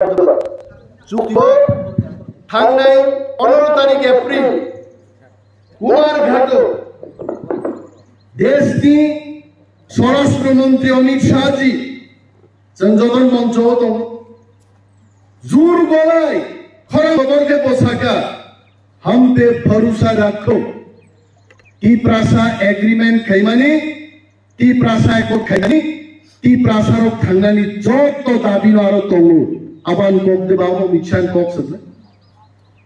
चुक्ति थांनाय 15 तारीख एप्रिल कुमारघाट देशनि स्वराष्ट्र मंत्री अमित शाह जी संजोधन मंच दं जोर गलाय खरा खबर के पोसाका हम पे भरोसा रखो ती प्रासा एग्रीमेंट खाइमानी ती प्रासा को खाइमानी ती प्रासारो थांनानि जत दाबिनो आरो दङो आबान कक देबाव मिक्सान कक सदना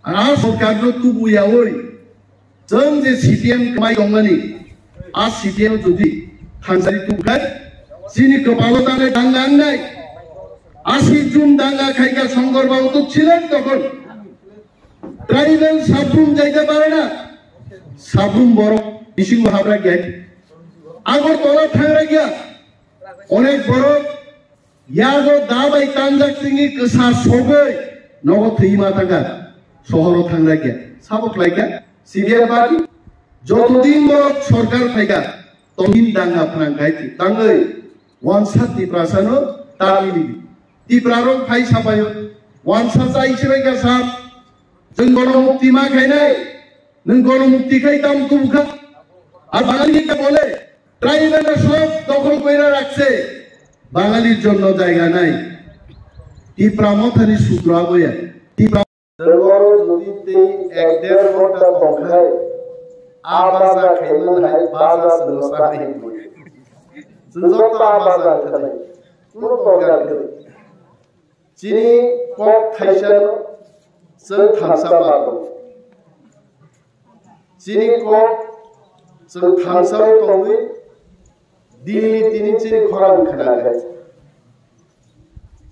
आ सरकारनो तुबुयावै जों जे सीपीएम कमाय दंमानि आ सीपीएम जुदि थांजारि तुबखाय जिनि कपालो दाने दांगांनाय 80 जून दांगा खाइका संगरबाव तो ছিলেন তখন ট্রাইবেল সাবরুম যাইতে পারে না সাবরুম বড় বিশিং হাবরা গিয়া আগর তলা ঠাংরা গিয়া অনেক বড় ইয়াগো দাবাই তানজাক সিংই কসা সগৈ নগ থইমা থাকা শহর ঠাংরা গিয়া সাবক লাইকা সিবিআই পার্টি যতদিন বড় সরকার ফাইকা ততদিন দাঙ্গা ফ্রাঙ্গাইতি দাঙ্গै ওয়ানসা তিপ্রাসানো তামিলি तिप्रारो फाइ साबायो वानसा जाइसेबाय गासा जों गणमुक्ति मा खाइनाय नों गणमुक्ति खाइ दाम कुबखा আর বাঙালিকে বলে ট্রাইবেলরা সব দখল কইরা রাখছে বাঙালির জন্য জায়গা নাই তিপ্রা মথানি সূত্র আগয়া তিপ্রা দরবারো যদি 1.5 ঘন্টা কম খায় আবাজা খাইলো নাই বাজা সলো সাথে যত আবাজা খায় কোন প্রকার করে চিনি কক খাইছেন जों थांसाबाबो चिनि কক जों थांसाव दङै दिल्ली तिनि चिनि खरां खोनागाय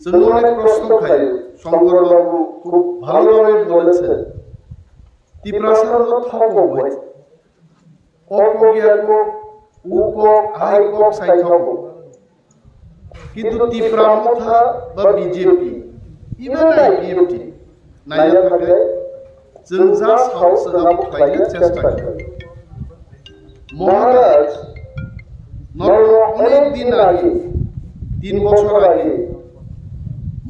जों অনেক প্রশ্ন খাই শঙ্কর বাবু খুব ভালোভাবে বলেছেন তিপ্রাসার থক হয় অপজ্ঞাক উপ আই কক সাইথক কিন্তু তিপ্রামথা বা বিজেপি ইভেন আইপিএফটি नायना थाखाय जों जा साहस खालामनो चेष्टा महाराज अनेक दिन आगे 3 বছর आगे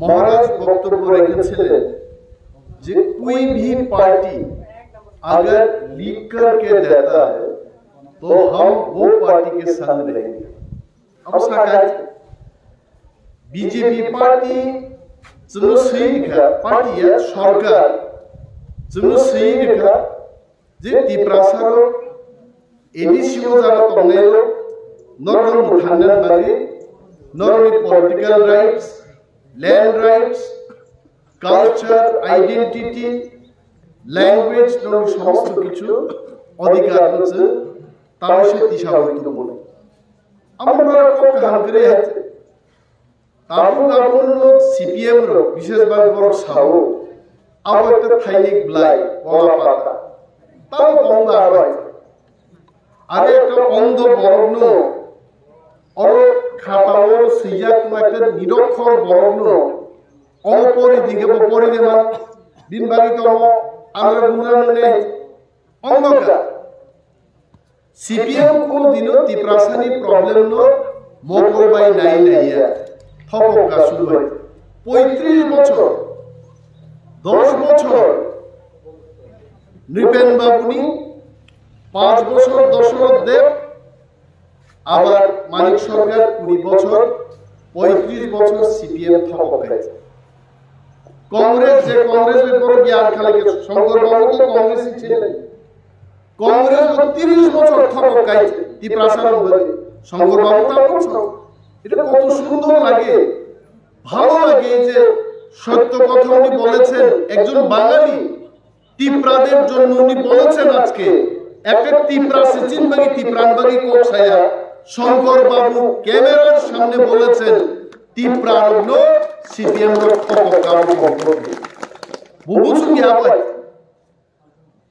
महाराज वक्तव्य रखेছিলেন যে कोई भी पार्टी अगर लीक करके देता है तो हम वो पार्टी के संग रहेंगे अब सरकार बीजेपी पार्टी जोंनो सैनिका पार्टिया सरकार जोंनो सैनिका जे तिप्रासारो एडिसिओ जाना तंनायलो नरम थांगन बागे नरम political rights land rights culture identity language नरम समस्त किछु अधिकार আছে তার সাথে সাবলীল বলে আমরা কোক হাঙ্গরে আছে ताबु गाबुनो सीपीएम रो विशेष बार बर साव आवत थाइनिक ब्लाइ बला पाता ताव बंगा आबाय आरे একটা অন্ধ বর্ণ অর খাটাও সিয়াত একটা নিরক্ষর বর্ণ অপরি দিকে পরিমান দিনবাড়ি তো আমরা গুণান নেই অন্ধকার सीपीएम को दिनो तिप्रासानी प्रॉब्लम नो मोकलबाई নাই নাইয়া थपका शुरू হয় 35 বছর 10 বছর নৃপেন বাবুনি 5 বছর দশরথ দেব আবার মানিক সরকার 20 বছর 35 বছর সিপিএম থপকাইছে কংগ্রেস যে কংগ্রেসের পর জ্ঞান খালাকে শঙ্কর বাবু তো কংগ্রেসই ছিলেন কংগ্রেস 30 বছর থপকাইছে তিপ্রাসার মধ্যে শঙ্কর বাবু তা বলছেন এটা কত সুন্দর লাগে ভালো লাগে যে সত্য কথা উনি বলেছেন একজন বাঙালি তিপ্রাদের জন্য উনি বলেছেন আজকে একটা তিপ্রা সিচিনবাগি তিপ্রানবাগি কোকসায়া শঙ্কর বাবু ক্যামেরার সামনে বলেছেন তিপ্রার নো সিপিএম র থপকাম করবে বুঝুন কি আবার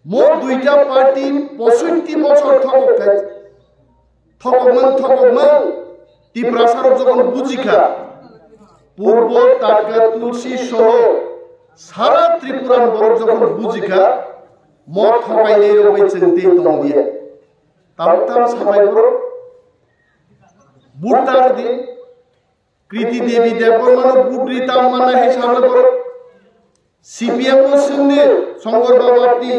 মোট দুইটা পার্টি 65 বছর থপকায় থপমান তিপ্রাসার যখন বুঝিখা পূর্ব টাকা তুলসী সহ সারা ত্রিপুরার বড় যখন বুঝিখা মত ঠকাইলে রয়েছেন তেই তঙ্গিয়া তাম সাবাই বড় বুড়তার দিন কৃতি দেবী দেববর্মা বুদ্রি তামমানা হিসাবে করে সিপিএম এর সঙ্গে শঙ্কর বাবু আপনি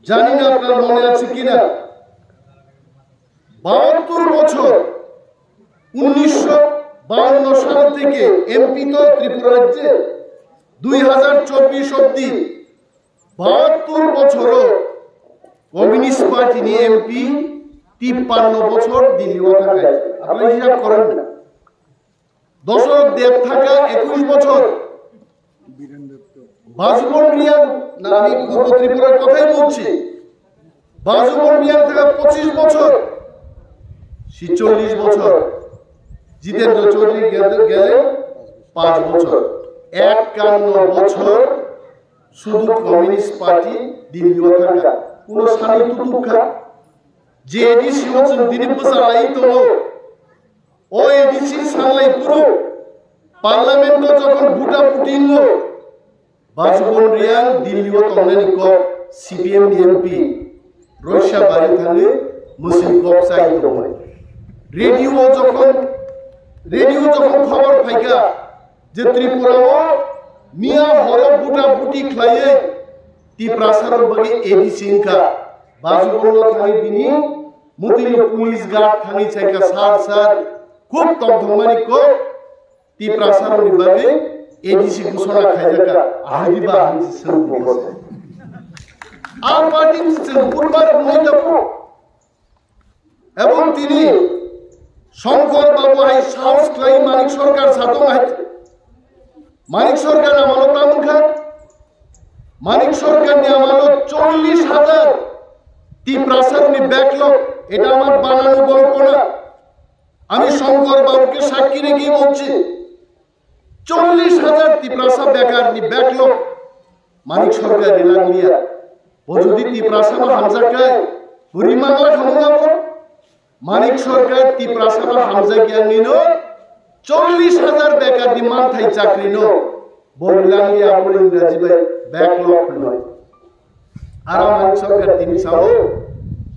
জানি না আপনার মনে আছে কিনা 72 বছর 1952 সাল থেকে এমপি তো ত্রিপুরা রাজ্যে 2024 অবধি 72 বছরও কমিউনিস্ট পার্টি নিয়ে এমপি 53 বছর দিল্লি থাকা আপনি হিসাব করেন না দশরথ দেব থাকা 21 বছর বাজুবন রিয়াং না আমি পূর্ব ত্রিপুরার কথাই বলছি বাজুবন রিয়াং থাকা 25 বছর 46 বছর জিতেন্দ্র চৌধুরী গেলে 5 বছর 51 বছর শুধু কমিউনিস্ট পার্টি দিল্লি থাকা কোন স্থানীয় তুতুকা যে এডিসি হচ্ছেন দিলীপ বসালাই তো ও এডিসি সামলাই পুরো পার্লামেন্ট যখন বুটা পুটিং বাজবন রিয়াং দিল্লি ও তংনানি ক সিপিএম এমপি রশিয়া বাড়ি থাকে মুসলিম কক চাই তো রেডিও যখন খবর পাইকা যে ত্রিপুরাও মিয়া হর বুটা বুটি খাইয়ে তি প্রাসার বগে এডিসি ইনকা বাজবন থাই বিনি মুতিল পুলিশ গার্ড থানি চাইকা সার খুব তমধমানি ক তি প্রাসার বিভাগে এডিসি ঘোষণা খাইজাকা আহদিবা হানসি সঙ্গবস আম পার্টি পূর্বার মহিলাপু এবং তিনি শঙ্কর বাবু হাই সাহস ক্লাই মানিক সরকার সাথে মানিক সরকার আমানত আমখা মানিক সরকার নি আমানত 40,000 তি প্রাসার নি ব্যাকলগ এটা আমার বানানো গল্প না আমি শঙ্কর বাবুকে সাক্ষী রেখে বলছি 40,000 তিপ্রাসা বেকার নি ব্যাকলগ মানিক সরকার রিলাঙ্গিয়া ও যদি তিপ্রাসা মা হামজা কায় পুরি মামলা খামুগাবো মানিক সরকার তিপ্রাসা মা হামজা জ্ঞান নিনো 40,000 বেকার নি মান থাই চাকরি নো বরিলাঙ্গিয়া বলি ইংরেজি ভাই ব্যাকলগ নয় আর মানিক সরকার তিনি সাও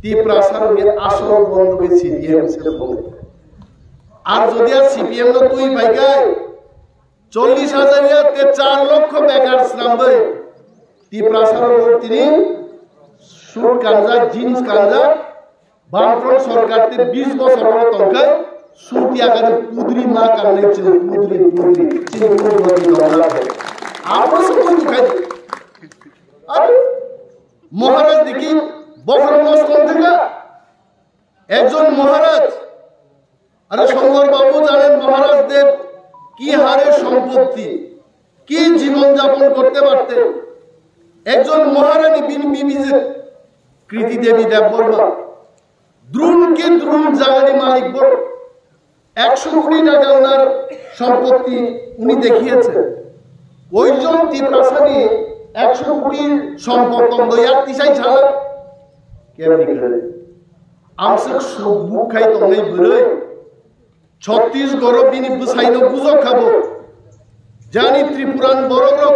তিপ্রাসার নি আসল বন্ধকে সিপিএম সে বলে আর যদি আর সিপিএম না তুই ভাইগায় 40,000 তে 4 লক্ষ বেকার শ্রম দেয় তিপ্রাসার তিনি সুর কাঞ্জা জিন্স কাঞ্জা বামফ্রন্ট সরকার তে 20 বছর তঙ্কায় সুতি আকারে পুদরি মা কানে ছিল পুদরি চিনপুরি দলা আমরা সব খাই আর মহারাজ দেখি বখরমস কোন থেকে একজন মহারাজ আরে শঙ্কর বাবু জানেন মহারাজদের কি হারে সম্পত্তি কি জীবন যাপন করতে পারতেন একজন মহারানী বিবিজে কৃতি দেবী দেববর্মা দ্রুণকে দ্রুণ জাগানি মালিক বড় 100 কোটি টাকা ওনার সম্পত্তি উনি দেখিয়েছেন ওইজন তিপ্রাসানি 100 কোটির সম্পদ দয়া তিসাই ছাড়া কেমনি করে আমসে সুখ খাই তংলাই বরে 36 গরব দিন বুসাইনো বুঝো খাবো জানি ত্রিপুরান বড়গ্রহ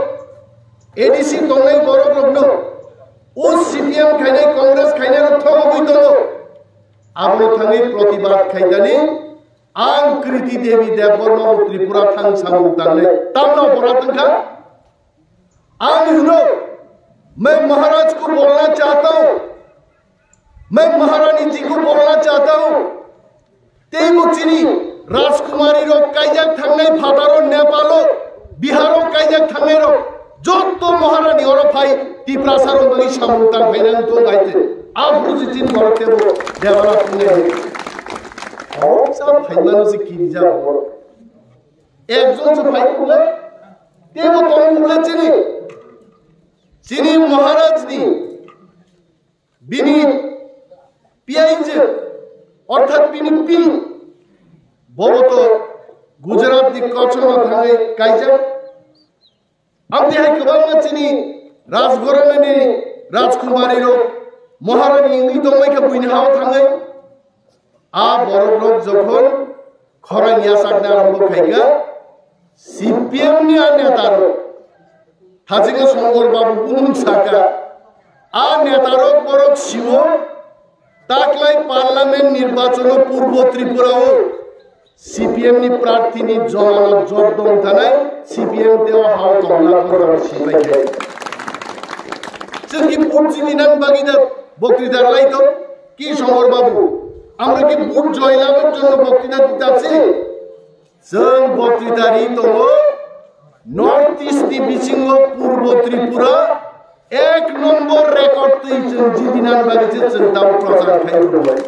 এডিসি তংলাই বড়গ্রহ ন ও সিপিএম খাইনে কংগ্রেস খাইনে থগ বইতো আমো থাঙ্গি প্রতিবাদ খাইদানি आं कृति देवी देवबर्मा त्रिपुरा थांग सामु तांगले तामना बरातंखा आं हुनो मैं महाराज को बोलना चाहता हूं मैं महारानी जी को बोलना चाहता हूं तेमुचिनी राजकुमारी रो काइजाक थांगनाय फादारो नेपालो बिहारो काइजाक थांगनाय रो जत्तो महारानी और भाई तिप्रासारो बगि सामु तांग फाइनान तो गाइते आप रुजितिन करते हो देवरा पुने सब फाइमानो से की जा একজন যে ভাই বলে তেও তখন বলে চিনি মহারাজ নি বিনি পিআইজে অর্থাৎ বিনি পি বহুত গুজরাট দি কচনা থাকে কাইজা আপনি হাই কবাল চিনি রাজগরনে রাজকুমারী রো মহারানী ইংলি দমাইকে বুইনা হাও থাকে आ बरग्रह जखन खरानिया सागना आरम्भ खाइगा सीपीएम नि नेतारो थाजिगा शंकर बाबू बुन साका आ नेतारो बरक शिव ताकलाई पार्लियामेंट निर्वाचन पूर्व त्रिपुराओ সিপিএম নি প্রার্থী নি জমানত জর্দম থানায় সিপিএম দেওয়া হাও তমলা করে সিপাই খাই কি বুঝছি দিনান বাগিদা বক্তৃতা লাই তো কি শঙ্কর বাবু আমরা কি বুট জয়লাভের জন্য বক্তৃতা দিতে আছি जों बक्तृतारि दङ नर्थ इस्टनि बिथिंग पूर्व त्रिपुरा एक नम्बर रेकर्ड जों जिदिनान बागैसो जों दाउ प्रचार खालामबाय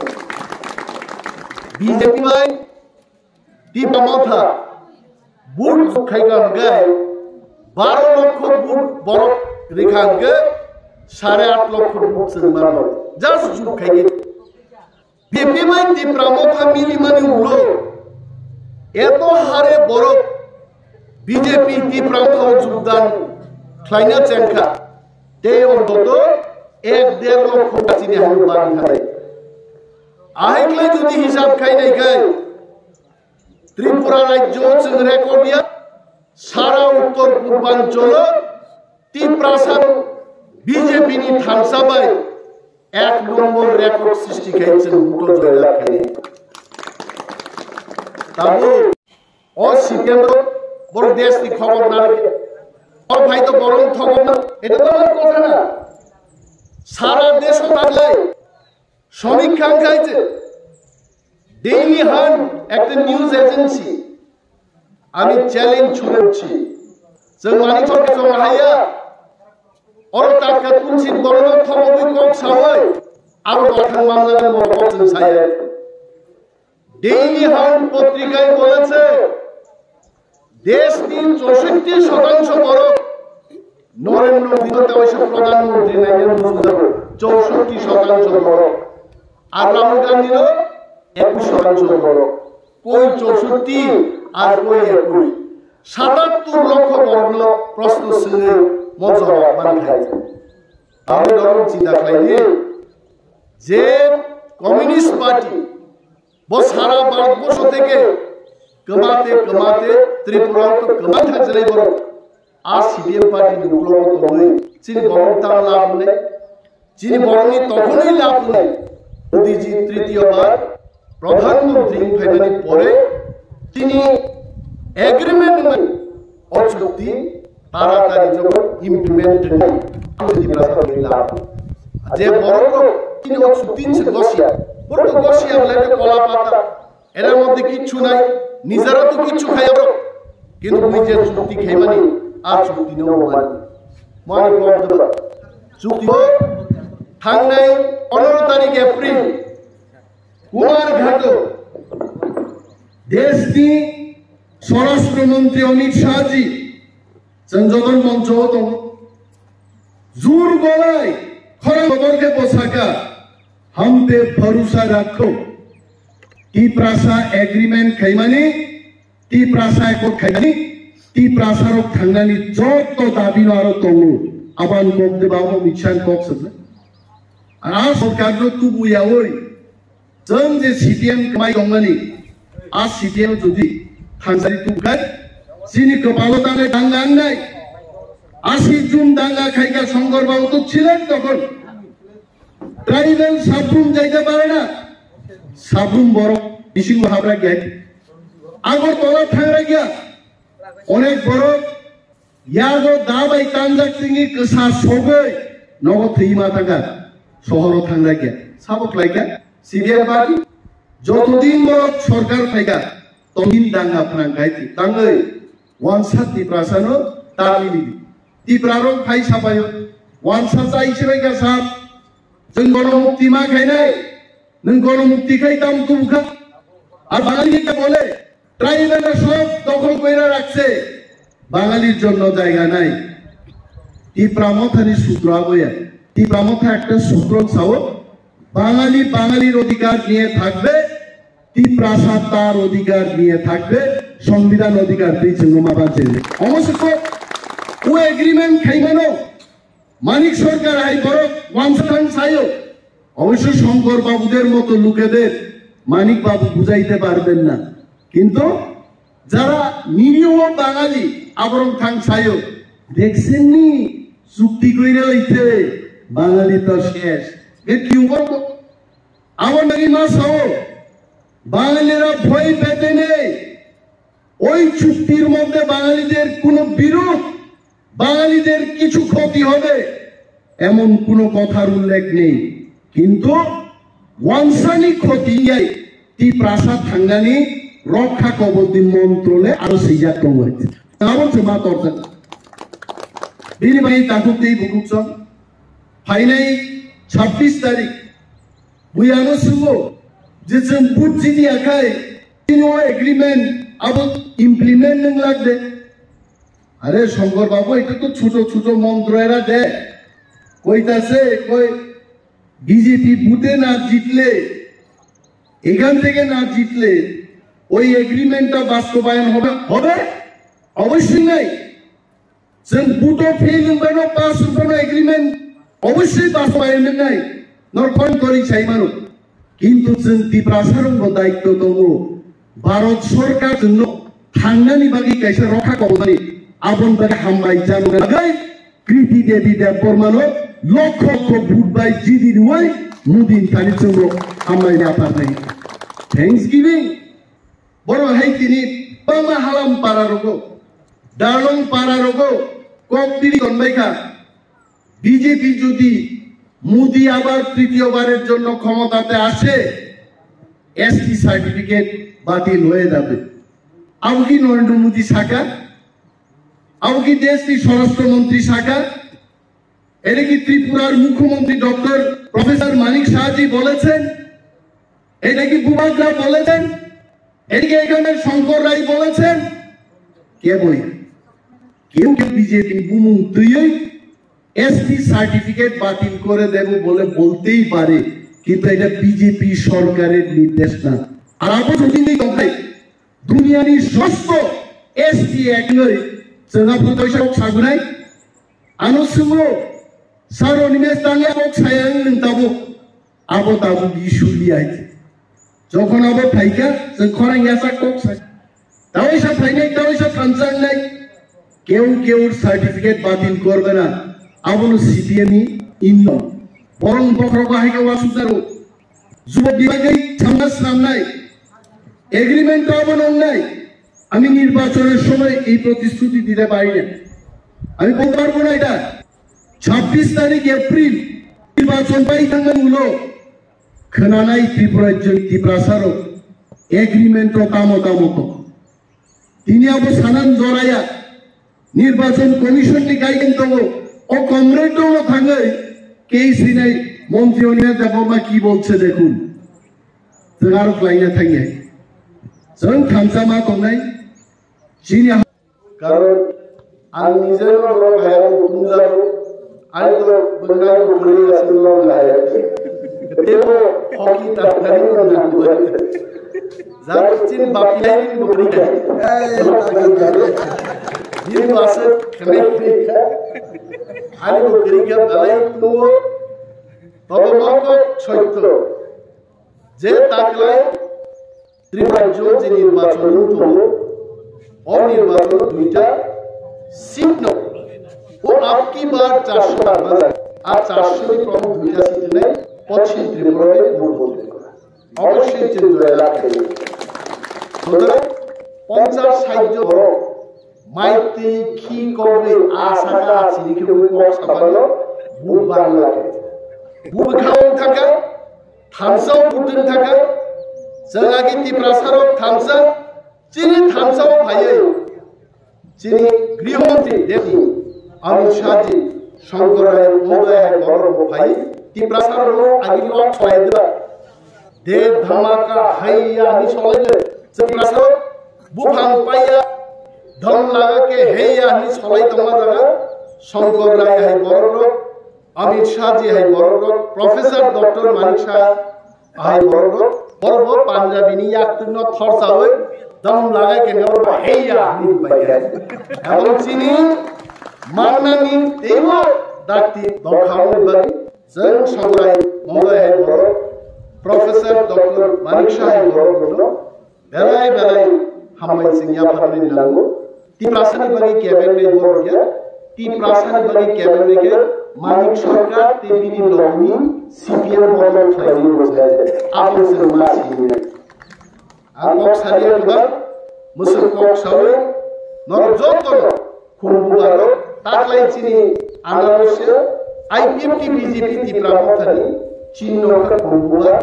बीजेपी माय दिपामथा बुट खायगानगाय 12 लक्ष बुट बरफ रेखांगे 8.5 लक्ष बुट जों मानो जास्ट जुट खायगे बीजेपी माय दिपामथा मिलिमानि उलो এত হারে বড় বিজেপি তীব্রতাও যোগদান খাইনা চেনখা তে অন্তত 1.5 লক্ষ কাছিনি হারু বান খাই আইকলে যদি হিসাব খাই নাই গায় ত্রিপুরা রাজ্য जों রেকর্ডিয়া সারা উত্তর পূর্বাঞ্চল তীব্রাসান বিজেপি নি থানসাবাই 1 নম্বর রেকর্ড সৃষ্টি খাইছে ভোট জয়লাভ খাই তাবো ও সিপিএম বড় দেশ কি খবর না ও ভাই তো বড় খবর না এটা তো আমার কথা না সারা দেশ বাংলায় সমীক্ষা খাইছে ডেইলি হান্ট একটা নিউজ এজেন্সি আমি চ্যালেঞ্জ ছুড়েছি जों मानि सरकार जमाहाया और ताका तुलसी बড় খবর কক সাওয়াই আর দখান বাংলাদেশ মরকন সায়া ডেইলি হান্ট পত্রিকায় বলেছে দেশ দিন 64% বরফ নরেন্দ্র মোদী প্রধানমন্ত্রী নরেন্দ্র মোদী 64% বরফ আর রাহুল গান্ধীর 21% বরফ কই 64 আর কই 21 77 লক্ষ বর্ণ প্রশ্ন সঙ্গে মজা বানায় আমি ধরুন চিন্তা করি যে কমিউনিস্ট পার্টি সারা ভারতবর্ষ থেকে কমাতে কমাতে ত্রিপুরা তো কমাতে চলে বড় আর সিপিএম পার্টি উপলব্ধ হই চিনি বড় তার লাভ নেই চিনি বড়নি তখনই লাভ নেই মোদীজি তৃতীয়বার প্রধানমন্ত্রী হইবার পরে তিনি এগ্রিমেন্ট অচুক্তি তাড়াতাড়ি যখন ইমপ্লিমেন্ট লাভ যে বড় তিনি অচুক্তি গসিয়া বড় গসিয়া বলে কলা পাতা এর মধ্যে কিচ্ছু নাই নিজেরা তো কিচ্ছু খাই আমরা কিন্তু নিজে চুক্তি খাই মানে আর চুক্তি নেও মানে চুক্তি থাংনাই 15 তারিখ এপ্রিল কুমারঘাট দেশনি স্বরাষ্ট্রমন্ত্রী অমিত শাহজি संजोधन मंच तो जोर गलाय खरा खबरके पोसाका हम पे भरोसा रखो ती प्रासा एग्रीमेंट खाइमानी ती प्रासा को खाइमानी ती प्रासारो थांगानी जत तो दाबिनो आरो तंगु आबान कोक देबाव मिछान कोक सदले आ सरकारनो तुबुया ओइ जों जे सीपीएम कमाइ दंगानी आ सीपीएम जुदि थांसारि तुखाय যিনি কপালতালে দাঙ্গা নাই 80 জুন দাঙ্গা খাইকা শঙ্কর বাবু তো ছিলেন তখন ট্রাইবেল সাবরুম যাইতে পারে না সাবরুম বড় বিশিং হাবরা গেট আগর তোলা থাংরা গিয়া অনেক বড় ইয়াগো দাবাই তানজাক সিংই কসা সগৈ নগ থইমা থাকা শহর থাংরা গিয়া সাবক লাইকা সিরিয়াল বাড়ি যতদিন বড় সরকার থাইকা ততদিন দাঙ্গা ফাং গাইতি দাঙ্গৈ वानसा तिप्रासानो तामिली तिप्रारो खाइ साबायो वानसा जाइसबाय गासा जों गण मुक्ति मा खाइनाय नों गण मुक्ति खाइ दाम तुमखा আর বাঙালিকে বলে ট্রাইবেলরা সব দখল কইরা রাখছে বাঙালির জন্য জায়গা নাই তিপ্রামথানি সূত্র আবয়া তিপ্রামথা একটা সূত্র চাও বাঙালি বাঙালির অধিকার নিয়ে থাকবে তিপ্রাসা তার অধিকার নিয়ে থাকবে সংবিধান অধিকার দিয়েছে নোমাবাজে অবশ্য ও এগ্রিমেন্ট খাইমানো মানিক সরকার আই বড় ওয়ানসান সাইও অবশ্য শঙ্কর বাবুদের মতো লোকেদের মানিক বাবু বুঝাইতে পারবেন না কিন্তু যারা নিরীহ বাঙালি আবরং থাং সাইও দেখছেন নি চুক্তি কইরা লইতে বাঙালি তো শেষ এ কি বলবো আমার নাকি মাস হও বাঙালিরা ভয় পেতে নেই। ওই চুক্তির মধ্যে বাঙালিদের কোনো বিরোধ, বাঙালিদের কিছু ক্ষতি হবে এমন কোনো কথার উল্লেখ নেই। কিন্তু ওয়ানসানি ক্ষতি ती प्रासाद थांनानै रक्षा कबरनि मन्त्रले आरो सिजा दंमोन गाबोन मा तरजों बिनि बाय दाखुदै बुकुसं फाइनाय 26 तारिख बुयानो सुंगो जे जों बुद्धिनि आखाय तिनो एग्रीमेंट अब इमप्लीमेंट नों लागदे अरे शंकर बाबू এটা তো ছোট ছোট মন্ত্র এরা দে কইতাছে কই বিজেপি বুতে না জিতলে এখান থেকে না জিতলে ওই এগ্রিমেন্টটা বাস্তবায়ন হবে হবে অবশ্যই নাই जों बुटो फेल होनबानो पास होनबानो एग्रीमेंट অবশ্যই বাস্তবায়ন নাই নরফন করি চাই মানুষ কিন্তু जों ত্রিপ্রাসারঙ্গ দায়িত্ব দङ ভারত সরকার জন্য थांनानै बागै कायसा रखा कबनानै आबन बागै हामबाय जानो लागाय कृति देवी देव बर्मानो लक्ष लक्ष भोट बाय जिदि रुवाय मुदिन थानि जोंनो हामबाय नाफारनाय थैंक्सगिविं बर' हायतिनि बामा हालाम पारा रगो दालं पारा रगो ककबिरि गनबायखा बीजेपी যদি মোদি আবার তৃতীয়বারের জন্য ক্ষমতাতে আসে এসটি সার্টিফিকেট বাতিল হয়ে যাবে अब की नरेंद्र मोदी शाखा अब की देश की स्वराष्ट्र मंत्री शाखा एरे की त्रिपुरार मुख्यमंत्री डॉक्टर प्रोफेसर मानिक शाह जी बोलेছেন এটা কি বুবাদরা বলেছেন এদিকে এখানে শঙ্কর রায় বলেছেন কে বই কেউ কেউ বিজেপি বুমুন্ত্রীই এসটি সার্টিফিকেট বাতিল করে দেব বলে বলতেই পারে কিন্তু এটা বিজেপি সরকারের নির্দেশ না আর আপনি যদি নেই ভাই दुनियानि षष्ठ एसटी एक्टलै जोंहा फैसाखौ सागुनाय आनो सुङो सारो निमेश दांगे आबो सायां नोंताबो आबो दाबो बिसुलियाय যখন आबो फाइका जों खरां यासा कक साय दावैसा फाइनाय दावैसा थानसांनाय केउ केउ सार्टिफिकेट बातिल करबे ना आबोनो सीपीएमनि इन्नो बरं बखर बाहायखौ वासुदारो जुब बिबागै समाज नामनाय एग्रीमेंट অবনন্যায় আমি নির্বাচনের সময় এই প্রতিশ্রুতি দিতে পারি না আমি বলতে পারবো না এটা 26 তারিখ এপ্রিল নির্বাচন পাই থাকবেন হলো খনানাই ত্রিপুরাজ্য ত্রিপ্রাসারক এগ্রিমেন্ট কামতামত তিনি আবো সানান জরায়া নির্বাচন কমিশননি গাইডেন তবো ও কমরেডও থাঙ্গে কেই সিনাই মন্ত্রী অনিয়া দেবমা কি বলছে দেখুন তার ক্লাইনা থাঙ্গে जों थामसामा दंनाय जिनि कारण आं निजेनो बर' हायाव बुंजाबो आरो बंगाल गोग्लैगासिनो दं हाया तेबो हकी ताखानि होननांगौ जारचिन बापिलायनि गोग्लैगाय दिन वासे खने आरो गोग्लैगा दालाय दङ तबमक सत्य जे ताकलाय त्रिपुराज्য যে নির্বাচন হলো অনির্বাচন দুইটা সিট ন ও আপকি বার 400 বাজার আর 400 এর প্রথম দুইটা সিট নাই পশ্চিম ত্রিপুরায় ভোট বলতে অবশ্যই চেঞ্জ লাগবে সুতরাং 50 60 বড় মাইতে কি করবে আশাটা আছে লিখে বই সাবানো ভোট বাংলা ভোট খাও থাকা থামসাও ভোট থাকা जोंहागि ত্রিপ্রাসারক थामसा जिनि थामसाव फायै जिनि गृहमंत्री देवी अमित शाह जी शंकर राय महोदय बरम फायै ত্রিপ্রাসারক आगिलो छलायदो दे धमाका हैया नि छलायदो ত্রিপ্রাসারক बुफां पाया धन लागा के हैया नि छलाय दमा जागा शंकर राय है बरम अमित शाह जी है बरम प्रोफेसर डॉक्टर मानिक शाह है बरम बरबो पांजाबीनि याक्तनो थरसावै दम लागाय केनगो हैया नि बायगा এবং চিনি माननानि तेमो दाक्ति दखावै बागै जों संग्राय महोदय बर प्रोफेसर डॉक्टर मानिक शाह बर बेलाय बेलाय हामबाय सिंया फारनि लांगो ত্রিপ্রাসানি बागै क्याबिनेट बर गया ত্রিপ্রাসানি बागै क्याबिनेट के मानिक सरकार तेबिनि लगनि सीपीएम बदल खालामनो बजाय आपन से मासिनि ang kok salia tuba musul kok sawe nor jotono khumbuaro taklai chini anarosya IPMT BJP tipramothani chinno ka khumbuwa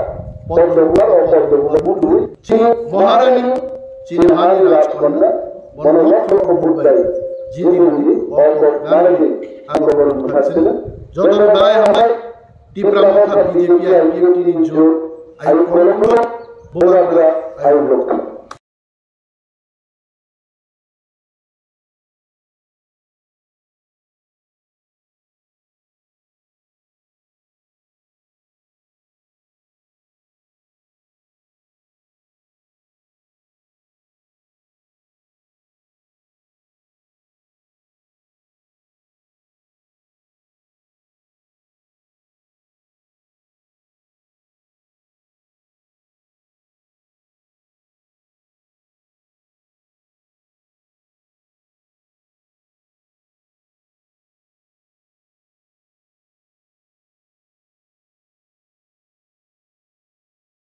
পদ্মগুলা অপদ্মগুলা বুধুই চীন মহারানী চীন হানি রাজকন্যা বনলক্ষ কপুরবাই জিদিমণি অপনারী আগমন ঘটাচ্ছিলেন যদন দায় হামাই টিপ্রামথা বিজেপি আইপিএফটি নিজ আই প্রলম্ব বোরাগুলা আই লোক